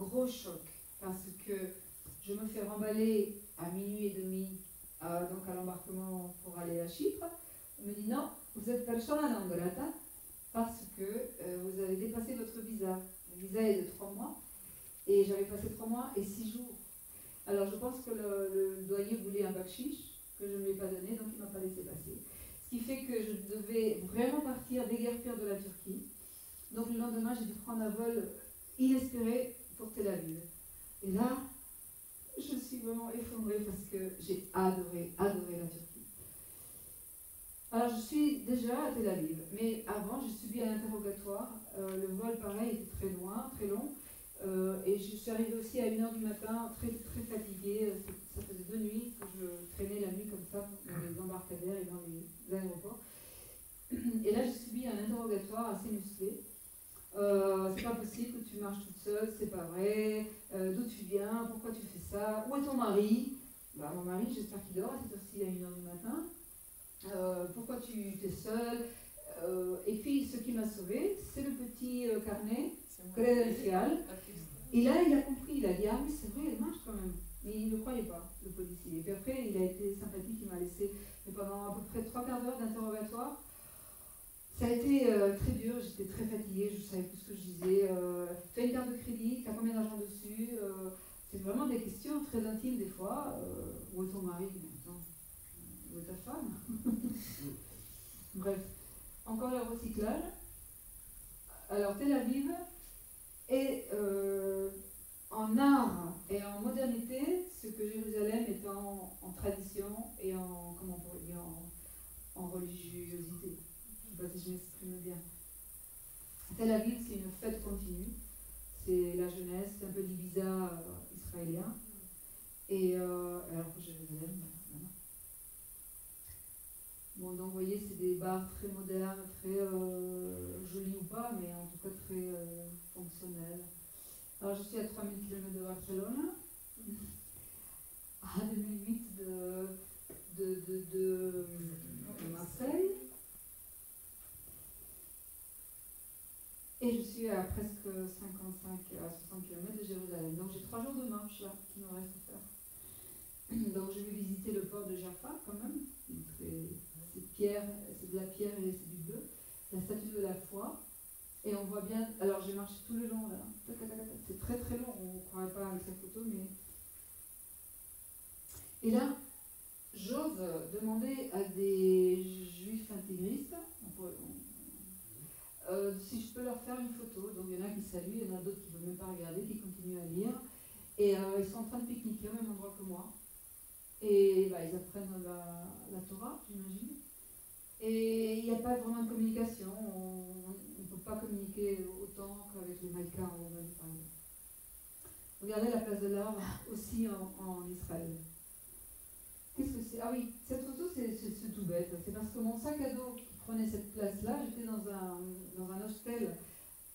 gros choc parce que je me fais remballer à minuit et demi donc à l'embarquement pour aller à Chypre. On me dit non, vous êtes persona non grata parce que vous avez dépassé votre visa. Le visa est de 3 mois et j'avais passé 3 mois et 6 jours. Alors je pense que le douanier voulait un bakshish que je ne lui ai pas donné, donc il ne m'a pas laissé passer. Ce qui fait que je devais vraiment partir déguerpir de la Turquie. Donc le lendemain, j'ai dû prendre un vol inespéré pour Tel Aviv. Et là, je suis vraiment effondrée parce que j'ai adoré la Turquie. Alors je suis déjà à Tel Aviv, mais avant j'ai subi un interrogatoire. Le vol pareil était très loin, très long. Et je suis arrivée aussi à 1h du matin, très, très fatiguée. Ça faisait 2 nuits que je traînais la nuit comme ça dans les embarcadères et dans les aéroports. Et là j'ai subi un interrogatoire assez musclé. C'est pas possible que tu marches toute seule, c'est pas vrai, d'où tu viens, pourquoi tu fais ça, où est ton mari? Bah, mon mari, j'espère qu'il dort à cette heure-ci à 1h du matin. Pourquoi tu es seule? Et puis ce qui m'a sauvée, c'est le petit carnet crédential. Et là, il a compris, il a dit ah oui, c'est vrai, elle marche quand même. Mais il ne le croyait pas, le policier. Et puis après, il a été sympathique, il m'a laissé, mais pendant à peu près 3/4 d'heure d'interrogatoire. Ça a été très dur, j'étais très fatiguée, je ne savais plus ce que je disais. Tu as une carte de crédit, tu as combien d'argent dessus? C'est vraiment des questions très intimes des fois. Où est ton mari? Attends, où est ta femme? Bref, encore le recyclage. Alors Tel Aviv est en art et en modernité ce que Jérusalem est en tradition et en, comment on pourrait dire, en religiosité. Je ne sais pas si je m'exprime bien. Tel Aviv, c'est une fête continue. C'est la jeunesse, c'est un peu l'Ibiza israélien. Et alors que Jérusalem, voilà. Bon, donc vous voyez, c'est des bars très modernes, très jolis ou pas, mais en tout cas très fonctionnels. Alors je suis à 3000 km de Barcelone, à 2008 de Marseille. Et je suis à presque 55 à 60 km de Jérusalem. Donc j'ai 3 jours de marche là qui me reste à faire. Donc je vais visiter le port de Jaffa quand même. C'est de la pierre et c'est du bleu. La statue de la foi. Et on voit bien. Alors j'ai marché tout le long là. C'est très très long. On ne croirait pas avec sa photo, mais. Et là, j'ose demander à des juifs intégristes. Si je peux leur faire une photo. Donc il y en a qui saluent, il y en a d'autres qui ne veulent même pas regarder, qui continuent à lire. Et ils sont en train de pique-niquer au même endroit que moi. Et bah, ils apprennent la Torah, j'imagine. Et il n'y a pas vraiment de communication. On ne peut pas communiquer autant qu'avec les Maïkas en Roumanie, par exemple. Regardez la place de l'Arbre aussi en Israël. Qu'est-ce que c'est? Ah oui, cette photo, c'est tout bête. C'est parce que mon sac à dos qui prenait cette place-là, j'étais dans un hostel,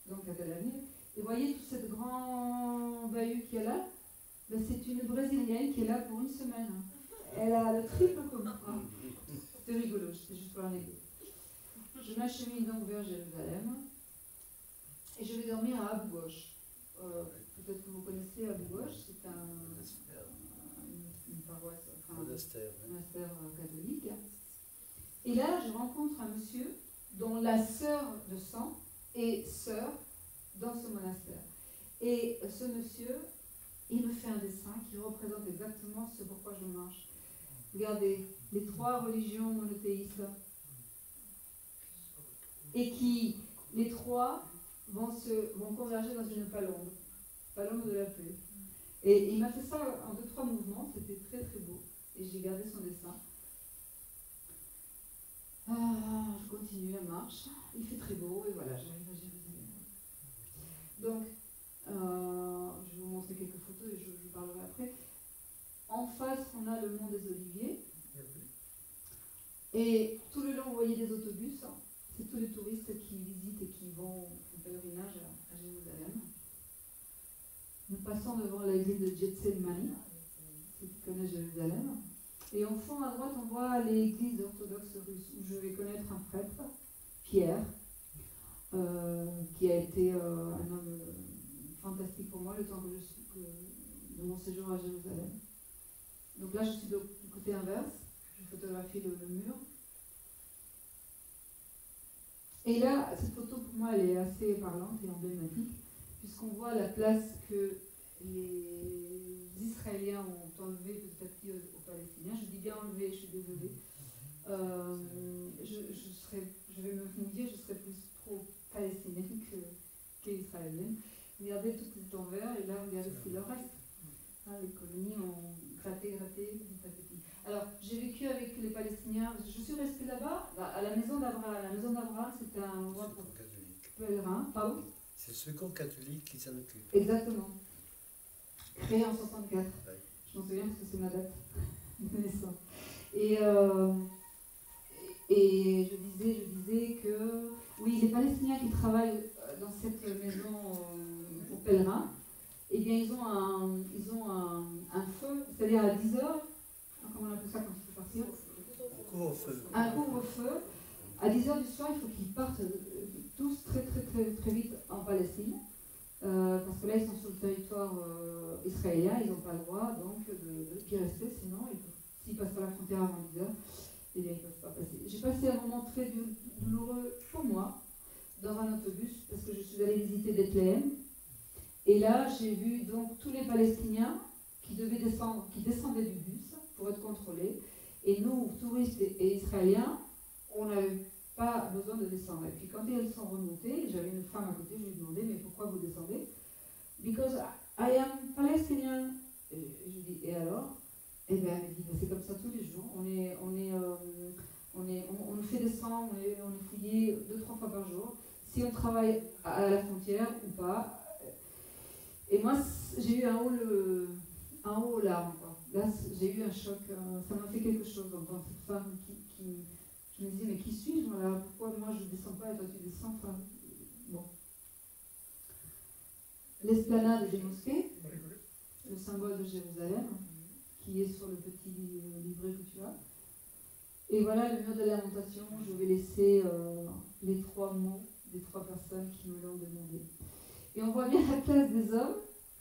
donc à Tel Aviv, et vous voyez tout cette grand bahut qu'il y a là, ben, c'est une Brésilienne qui est là pour 1 semaine. Elle a le triple comme moi. C'était rigolo, c'était juste pour l'anecdote. Je m'achemine donc vers Jérusalem, et je vais dormir à Abu Ghosh. Peut-être que vous connaissez Abu Ghosh, c'est une paroisse, enfin, monastère catholique. Et là, je rencontre un monsieur dont la sœur de sang est sœur dans ce monastère. Et ce monsieur, il me fait un dessin qui représente exactement ce pourquoi je marche. Regardez, les 3 religions monothéistes, et qui, les 3, vont converger dans une palombe de la paix. Et il m'a fait ça en 2-3 mouvements, c'était très très beau. Et j'ai gardé son dessin. Je continue la marche, il fait très beau, et voilà, j'arrive à Jérusalem. Donc, je vais vous montrer quelques photos et je parlerai après. En face, on a le mont des Oliviers. Et tout le long, vous voyez des autobus. C'est tous les touristes qui visitent et qui vont en pèlerinage à Jérusalem. Nous passons devant l'église de Gethsemane, ceux qui connaissent Jérusalem. Et au fond, à droite, on voit l'église orthodoxe russe, où je vais connaître un prêtre, Pierre, qui a été un homme fantastique pour moi le temps de mon séjour à Jérusalem. Donc là, je suis du côté inverse. Je photographie le mur. Et là, cette photo, pour moi, elle est assez parlante et emblématique, puisqu'on voit la place que les Israéliens ont enlevée petit à petit aux Palestiniens. Je dis bien enlevée, je suis désolée. Je vais me mouiller, je serais plus pro-palestinienne qu'israélienne. Regardez tout est en vert, et là, regardez ce qu'il leur reste. Hein, les colonies ont gratté, petit à petit. Alors, j'ai vécu avec les Palestiniens, je suis restée là-bas, à la maison d'Abraham. La maison d'Abraham, c'était un endroit pour pèlerins. Pardon ? C'est le secours catholique qui s'en occupe. Exactement. Créé en 64. Ouais. Je m'en souviens parce que c'est ma date de naissance. Et je disais que, oui, les Palestiniens qui travaillent dans cette maison pour pèlerins, eh bien, ils ont un feu, c'est-à-dire à 10 heures, comment on appelle ça quand il faut partir ? Couvre-feu. Un couvre-feu. À 10 heures du soir, il faut qu'ils partent tous très vite en Palestine, parce que là, ils sont sur le territoire israélien, ils n'ont pas le droit donc d'y rester, sinon, s'ils passent pas la frontière avant 10 heures, eh bien, ils ne peuvent pas passer. J'ai passé un moment très douloureux pour moi, dans un autobus, parce que je suis allée visiter Bethléem. Et là, j'ai vu donc tous les Palestiniens qui descendaient du bus pour être contrôlés. Et nous, touristes et Israéliens, on n'avait pas besoin de descendre. Et puis quand ils sont remontés, j'avais une femme à côté, je lui ai demandé, mais pourquoi vous descendez ? Because I am Palestinian. Et je lui ai dit, et alors ? Et bien, elle m'a dit, c'est comme ça tous les jours. On nous fait descendre, on est fouillé 2-3 fois par jour. Si on travaille à la frontière ou pas. Et moi, j'ai eu un haut aux larmes. Quoi. Là, j'ai eu un choc. Ça m'a fait quelque chose d'entendre cette femme qui je me disais, mais qui suis-je moi, pourquoi moi je ne descends pas et toi tu descends enfin, bon. L'esplanade des mosquées, le symbole de Jérusalem, qui est sur le petit livret que tu as. Et voilà le mur de lamentation. Je vais laisser les 3 mots des 3 personnes qui me l'ont demandé. Et on voit bien la classe des hommes,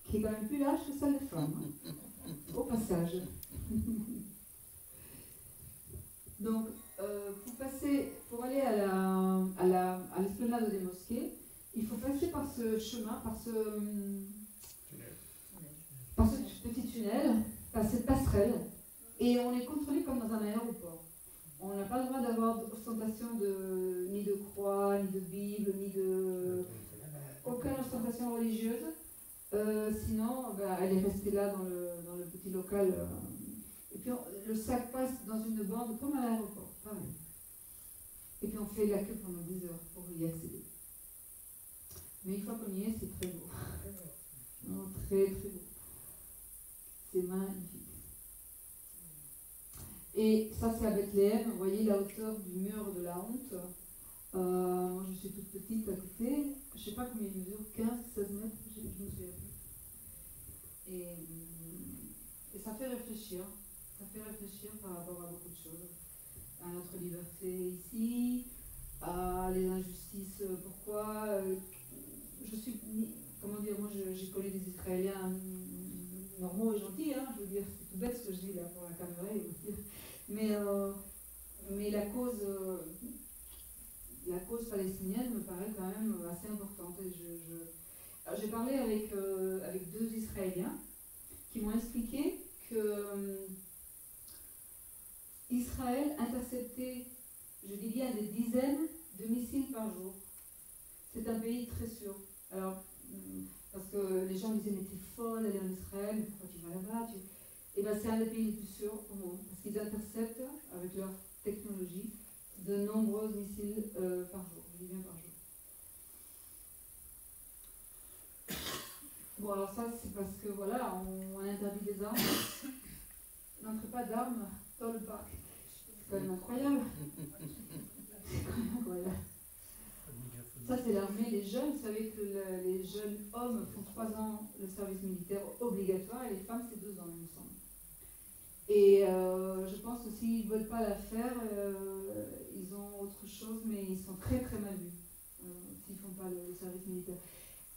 qui est quand même plus large que celle des femmes, au passage. Donc, pour aller à l'esplanade des mosquées, il faut passer par ce chemin, par ce petit tunnel, par cette passerelle, et on est contrôlé comme dans un aéroport. On n'a pas le droit d'avoir d'ostentation ni de croix, ni de Bible, ni de aucune ostentation religieuse. Sinon, elle est restée là dans le petit local. Et puis le sac passe dans une bande comme à l'aéroport, pareil. Et puis on fait la queue pendant 10 heures pour y accéder. Mais une fois qu'on y est, c'est très beau. Non, très très beau. C'est magnifique. Et ça, c'est à Bethléem. Vous voyez la hauteur du mur de la honte. Moi, je suis toute petite à côté. Je ne sais pas combien il mesure, 15, 16 mètres, je ne me souviens plus. Et ça fait réfléchir. Ça fait réfléchir par rapport à beaucoup de choses. À notre liberté ici, à les injustices. Pourquoi je suis. Comment dire, moi j'ai connu des Israéliens normaux et gentils, hein, je veux dire, c'est tout bête ce que je dis là pour la caméra et aussi. Mais la cause palestinienne me paraît quand même assez importante. Alors, j'ai parlé avec 2 Israéliens qui m'ont expliqué que Israël interceptait, je dis bien, des dizaines de missiles par jour. C'est un pays très sûr. Alors, parce que les gens disaient, mais t'es folle d'aller en Israël, mais pourquoi tu vas là-bas Et bien, c'est un des pays les plus sûrs au monde, parce qu'ils interceptent, avec leur technologie, de nombreux missiles par jour. Je dis bien par jour. Bon, alors ça, c'est parce que, voilà, on interdit les armes. N'entre pas d'armes dans le parc. C'est quand même incroyable. C'est quand même incroyable. Ça, c'est l'armée. Les jeunes, vous savez que les jeunes hommes font 3 ans le service militaire obligatoire et les femmes, c'est 2 ans, il me semble. Et je pense que s'ils ne veulent pas la faire, ils ont autre chose, mais ils sont très très mal vus s'ils ne font pas le service militaire.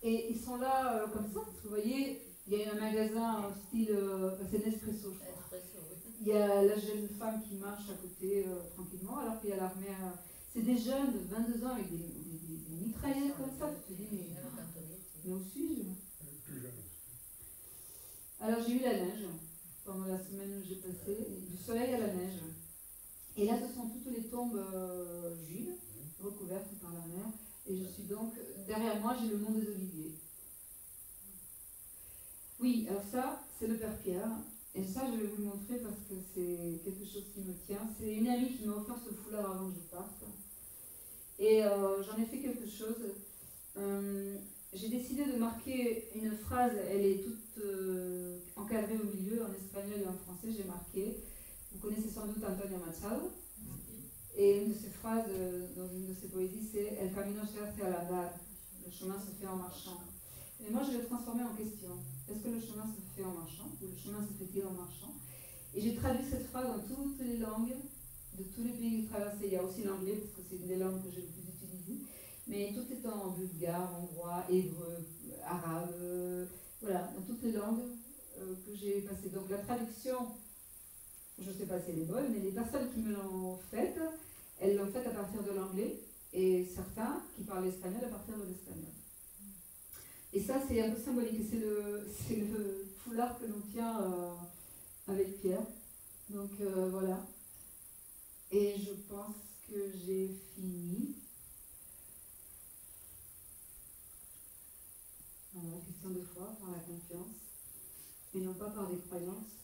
Et ils sont là comme ça, parce que vous voyez, il y a un magasin style, c'est Nespresso, je crois. Il y a la jeune femme qui marche à côté tranquillement, alors qu'il y a l'armée. C'est des jeunes de 22 ans avec des mitraillettes comme ça. Tu te dis, mais où suis-je? Alors j'ai eu la neige pendant la semaine où j'ai passé, du soleil à la neige. Et là, ce sont toutes les tombes juives, recouvertes par la mer. Et je suis donc, derrière moi, j'ai le mont des Oliviers. Oui, alors ça, c'est le Père Pierre. Et ça, je vais vous le montrer parce que c'est quelque chose qui me tient. C'est une amie qui m'a offert ce foulard avant que je parte. Et j'en ai fait quelque chose. J'ai décidé de marquer une phrase, elle est toute encadrée au milieu, en espagnol et en français, j'ai marqué. Vous connaissez sans doute Antonio Machado. Et une de ses phrases, dans une de ses poésies, c'est El camino se hace al andar. Le chemin se fait en marchant. Et moi, je l'ai transformé en question. Est-ce que le chemin se fait en marchant ou le chemin se fait-il en marchant? Et j'ai traduit cette phrase dans toutes les langues de tous les pays que j'ai traversés. Il y a aussi l'anglais, parce que c'est une des langues que j'ai le plus utilisées. Mais tout est en bulgare, hongrois, hébreu, arabe, voilà, dans toutes les langues que j'ai passées. Donc la traduction, je ne sais pas si elle est bonne, mais les personnes qui me l'ont faite, elles l'ont faite à partir de l'anglais, et certains qui parlent l'espagnol à partir de l'espagnol. Et ça, c'est un peu symbolique, c'est le foulard que l'on tient avec Pierre. Donc voilà. Et je pense que j'ai fini. Voilà, question de foi, par la confiance, et non pas par les croyances.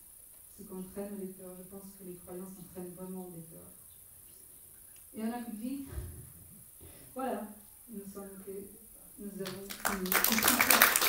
Ce qu'entraînent les peurs. Je pense que les croyances entraînent vraiment des peurs. Et on a plus de vie. Voilà, il me semble que nous avons fini.